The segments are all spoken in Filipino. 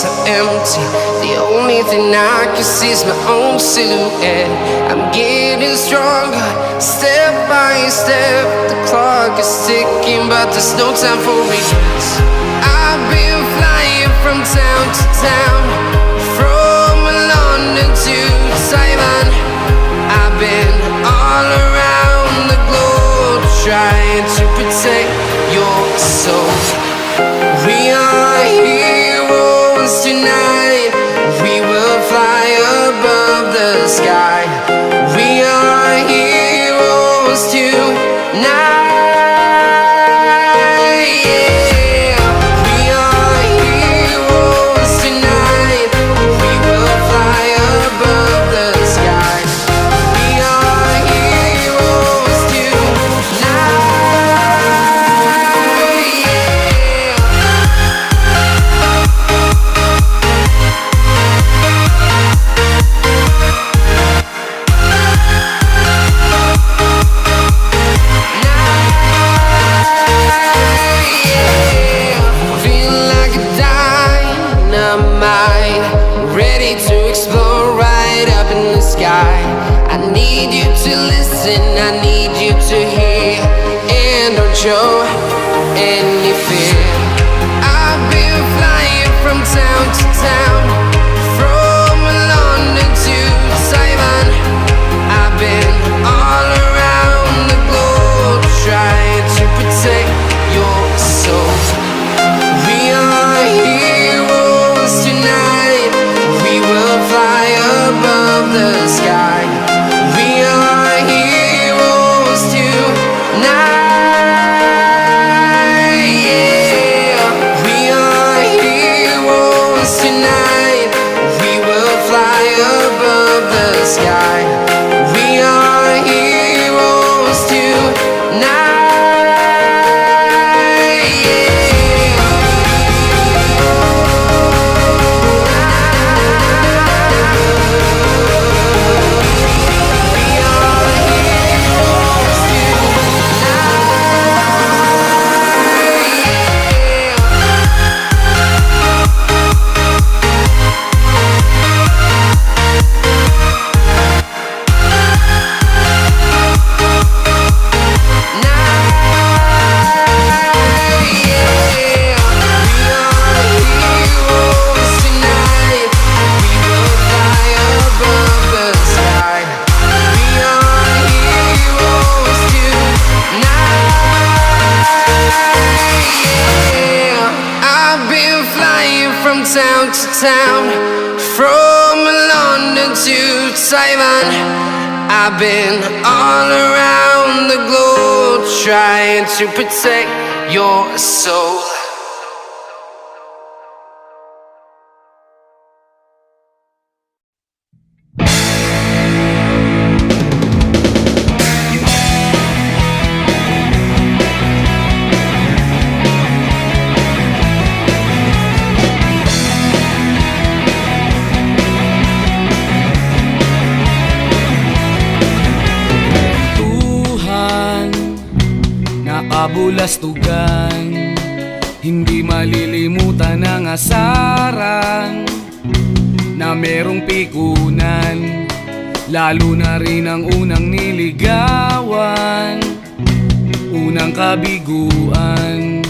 so empty. The only thing I can see is my own silhouette. I'm getting stronger, step by step. The clock is ticking, but there's no time for regrets. I've been flying from town to town, from London to Taiwan. I've been all around the globe, trying to protect your soul. We are heroes tonight. We will fly above the sky. We are heroes tonight. I need you to hear, and don't show any fear. I've been flying from town to town, from London to Taiwan. I've been all around the globe, trying to protect your soul. We are heroes tonight. We will fly above the sky. We are heroes tonight. Yeah, we are heroes tonight. We will fly above the sky. We are heroes tonight. Town to town, from London to Taiwan. I've been all around the globe, trying to protect your soul. Kabulastugan, hindi malilimutan ang asaran na merong pikunan, lalo na rin ang unang niligawan, unang kabiguan,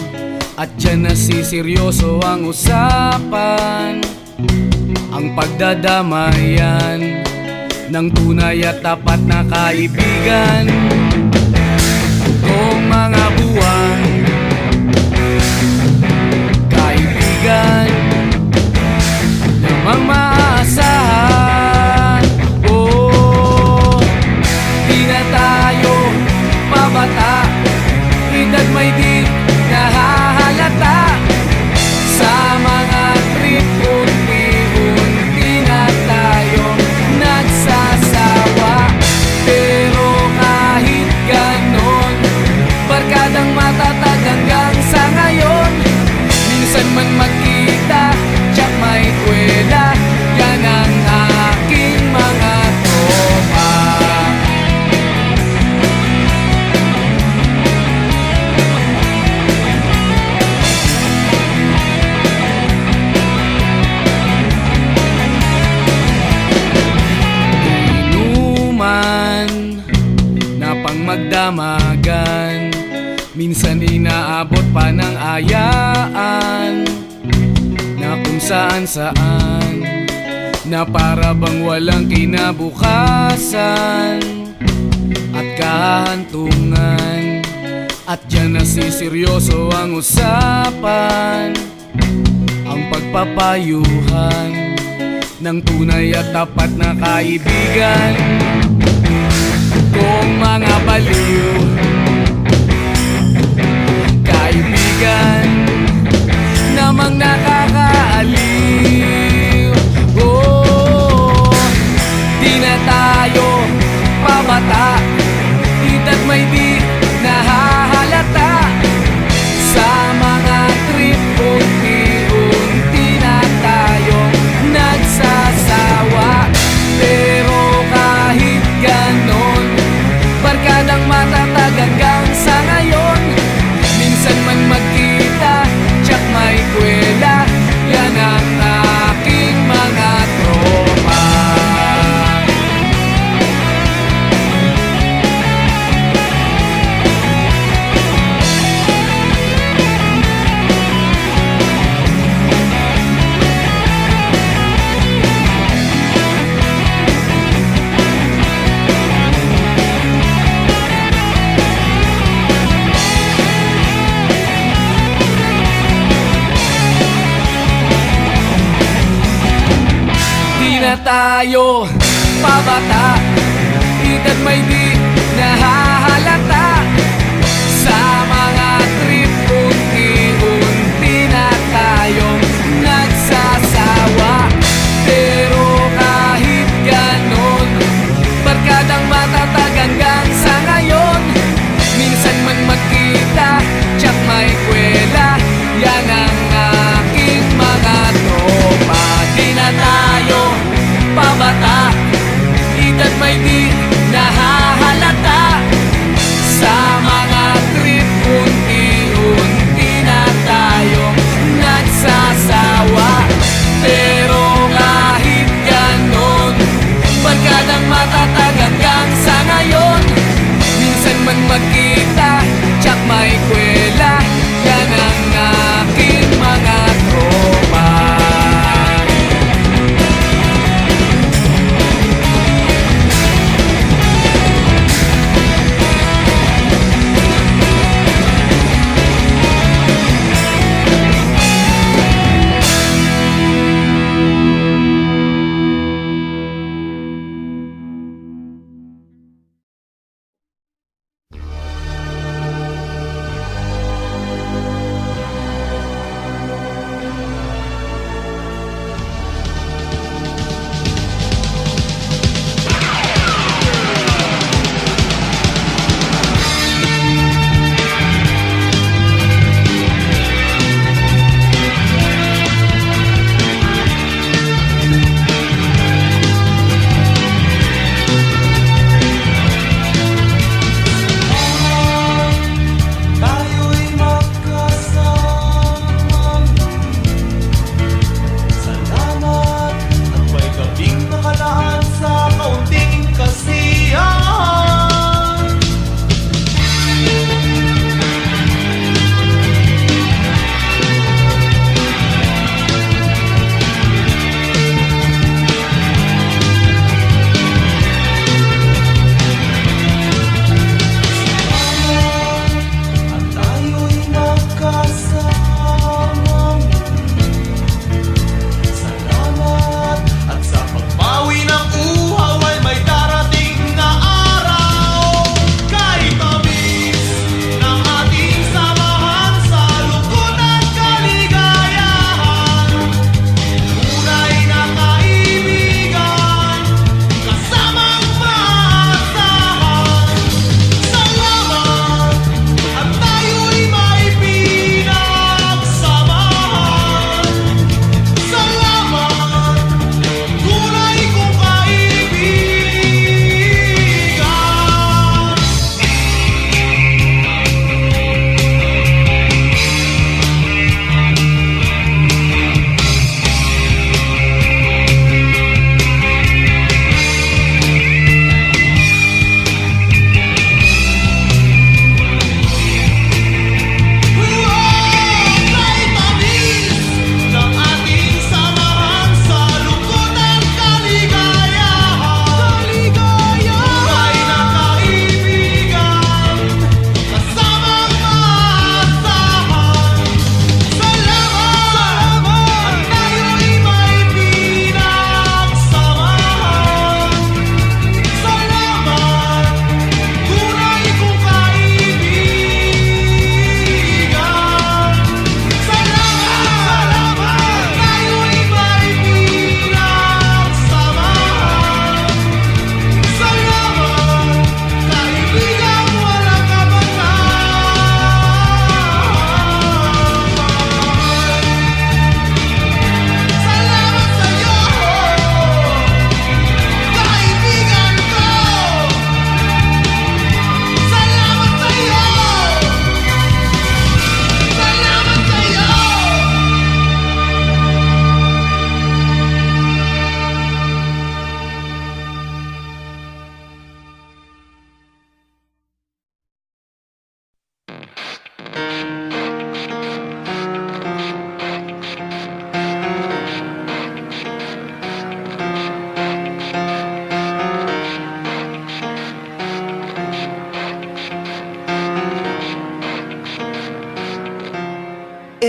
at dyan nasiseryoso ang usapan, ang pagdadamayan ng tunay at tapat na kaibigan. Kung mga buwan, kaibigan, namang maaasahan. Oh, di na tayo pabata, edad may di nahahalata. Sa mga trip, unti-unti na tayong nagsasawa. Pero kahit ganon, barkadang matatag hanggang sa ngayon. Minsan man magkita, tsak may kwela, damagan. Minsan inaabot pa ng ayaan na kung saan saan, na para bang walang kinabukasan at kahantungan. At diyan nasiseryoso ang usapan, ang pagpapayuhan ng tunay at tapat na kaibigan. Kung mga baliw, kaibigan namang nakakaaliw. Oh, di na tayo pabata, edad may di nahahalata. Sa mga trip, unti-unti na tayong nagsasawa. Pero kahit ganon, barkadang matatag hanggang sa ngayon. Minsan man magkita, tsak may kwela, yan ang aking mga tropa. Na tayo pabata, edad may di nahahalata. Sa mga trip, unti-unti na tayong nagsasawa. Pero kahit ganon, barkadang matatag hanggang sa ngayon. Minsan man magkita, tsak may kwela, yan ang aking mga tropa. Di na tayo pabata, edad may di nahahalata. Sa mga trip, unti-unti na tayong nagsasawa. Pero kahit ganon, barkadang matatag hanggang sa ngayon. Minsan man magkita, tsak may kwela, yan ang aking mga tropa.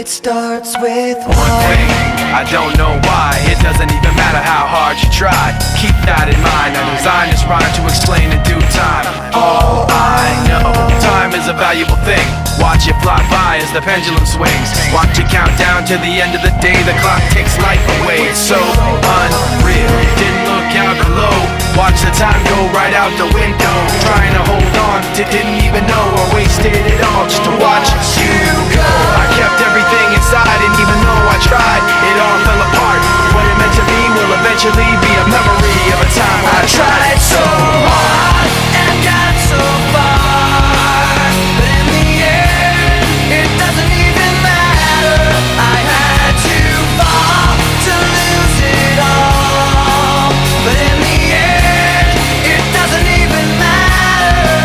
It starts with one thing, I don't know why. It doesn't even matter how hard you try. Keep that in mind. I designed this rhyme to explain in due time. All I know, time is a valuable thing. Watch it fly by as the pendulum swings. Watch it count down to the end of the day. The clock takes life away. It's so unreal. Didn't look out below. Watch the time go right out the window. Trying to hold on to didn't even know I wasted it all just to watch you go. I kept everything inside, and even though I tried, it all fell apart. What it meant to me will eventually be a memory of a time when I tried so hard and got so far, but in the end, it doesn't even matter. I had to fall to lose it all, but in the end, it doesn't even matter.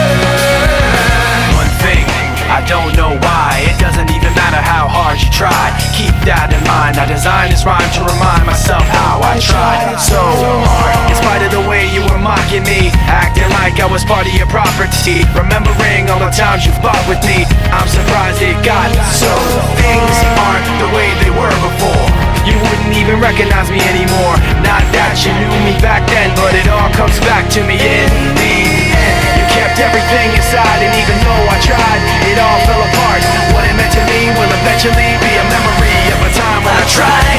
one thing, I don't know why. It doesn't even matter how hard you try. Keep that in mind. I designed this rhyme to remind myself how I tried so hard. In spite of the way you were mocking me, acting like I was part of your property, remembering all the times you fought with me, I'm surprised it got so. Things aren't the way they were before. You wouldn't even recognize me anymore. Not that you knew me back then, but it all comes back to me in the end. You kept everything inside, and even though I tried, it all fell apart. What it meant to me will eventually be a memory of a time when I tried